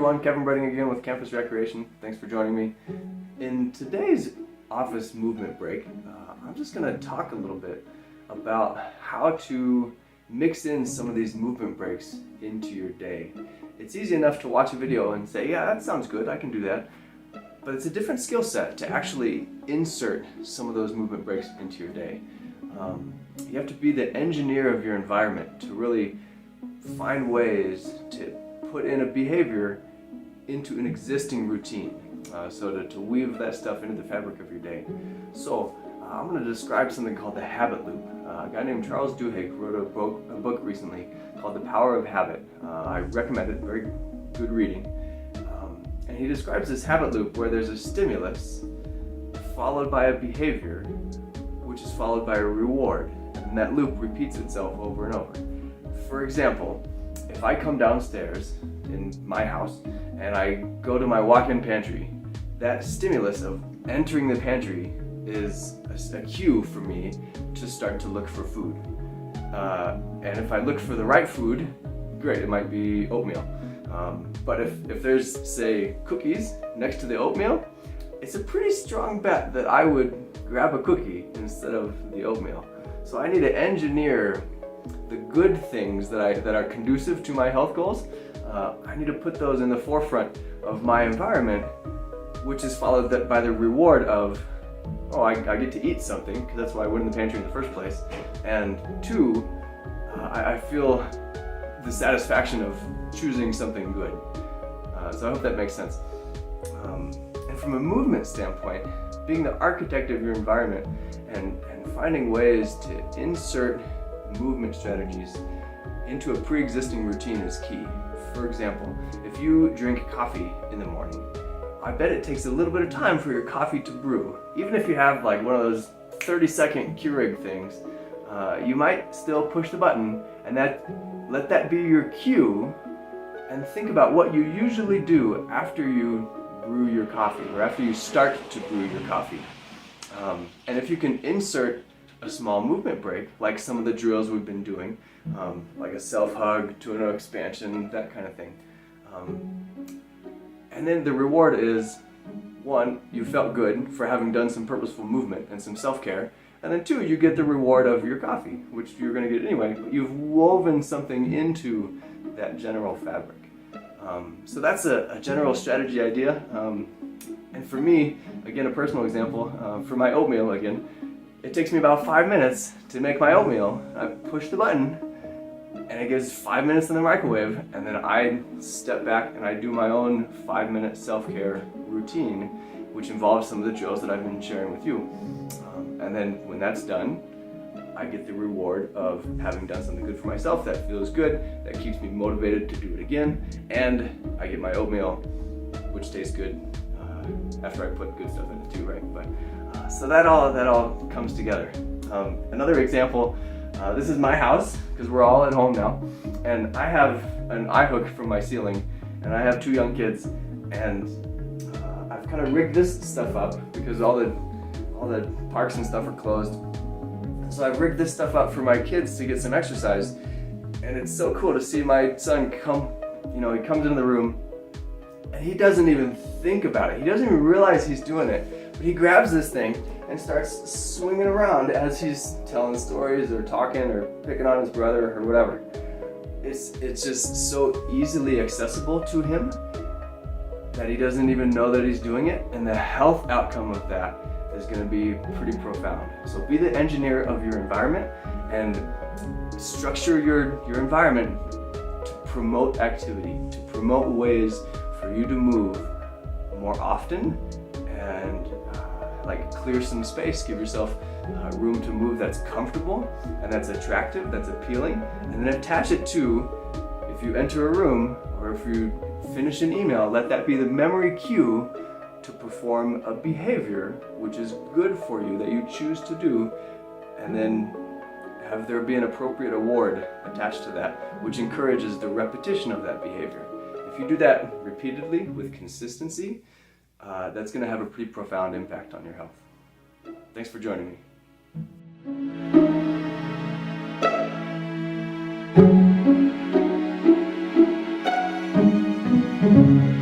everyone, Kevin Bredding again with Campus Recreation. Thanks for joining me. In today's office movement break, I'm just going to talk a little bit about how to mix in some of these movement breaks into your day. It's easy enough to watch a video and say, yeah, that sounds good, I can do that. But it's a different skill set to actually insert some of those movement breaks into your day. You have to be the engineer of your environment to really find ways to put in a behavior into an existing routine, so to weave that stuff into the fabric of your day. So I'm going to describe something called the habit loop. A guy named Charles Duhigg wrote a book recently called The Power of Habit. I recommend it, very good reading. And he describes this habit loop where there's a stimulus followed by a behavior which is followed by a reward, and that loop repeats itself over and over. For example, if I come downstairs in my house and I go to my walk-in pantry, that stimulus of entering the pantry is a cue for me to start to look for food. And if I look for the right food, great, it might be oatmeal. But if there's, say, cookies next to the oatmeal, it's a pretty strong bet that I would grab a cookie instead of the oatmeal. So I need to engineer the good things that are conducive to my health goals. I need to put those in the forefront of my environment, which is followed by the reward of, oh, I get to eat something, because that's why I went in the pantry in the first place. And two, I feel the satisfaction of choosing something good. So I hope that makes sense. And from a movement standpoint, being the architect of your environment and finding ways to insert movement strategies into a pre-existing routine is key. For example, if you drink coffee in the morning, I bet it takes a little bit of time for your coffee to brew. Even if you have like one of those 30-second Keurig things, you might still push the button and let that be your cue, and think about what you usually do after you brew your coffee or after you start to brew your coffee. And if you can insert a small movement break, like some of the drills we've been doing, like a self-hug, to-no expansion, that kind of thing. And then the reward is, one, you felt good for having done some purposeful movement and some self-care, and then two, you get the reward of your coffee, which you're going to get anyway, but you've woven something into that general fabric. So that's a general strategy idea. And for me, again, a personal example, for my oatmeal again, it takes me about 5 minutes to make my oatmeal. I push the button, and it gives 5 minutes in the microwave, and then I step back and I do my own 5-minute self-care routine, which involves some of the drills that I've been sharing with you. And then when that's done, I get the reward of having done something good for myself that feels good, that keeps me motivated to do it again, and I get my oatmeal, which tastes good after I put good stuff in it too, right? But so that all comes together. Another example, this is my house, because we're all at home now, and I have an eye hook from my ceiling, and I have 2 young kids, and I've kind of rigged this stuff up because all the parks and stuff are closed. So I've rigged this stuff up for my kids to get some exercise, and it's so cool to see my son come, he comes into the room, and he doesn't even think about it. He doesn't even realize he's doing it, but he grabs this thing and starts swinging around as he's telling stories or talking or picking on his brother or whatever. It's just so easily accessible to him that he doesn't even know that he's doing it, and the health outcome of that is going to be pretty profound. So be the engineer of your environment and structure your environment to promote activity, to promote ways for you to move more often, and like clear some space, give yourself room to move that's comfortable and that's attractive, that's appealing, and then attach it to, if you enter a room or if you finish an email, let that be the memory cue to perform a behavior which is good for you that you choose to do, and then have there be an appropriate award attached to that, which encourages the repetition of that behavior. If you do that repeatedly with consistency, that's going to have a pretty profound impact on your health. Thanks for joining me.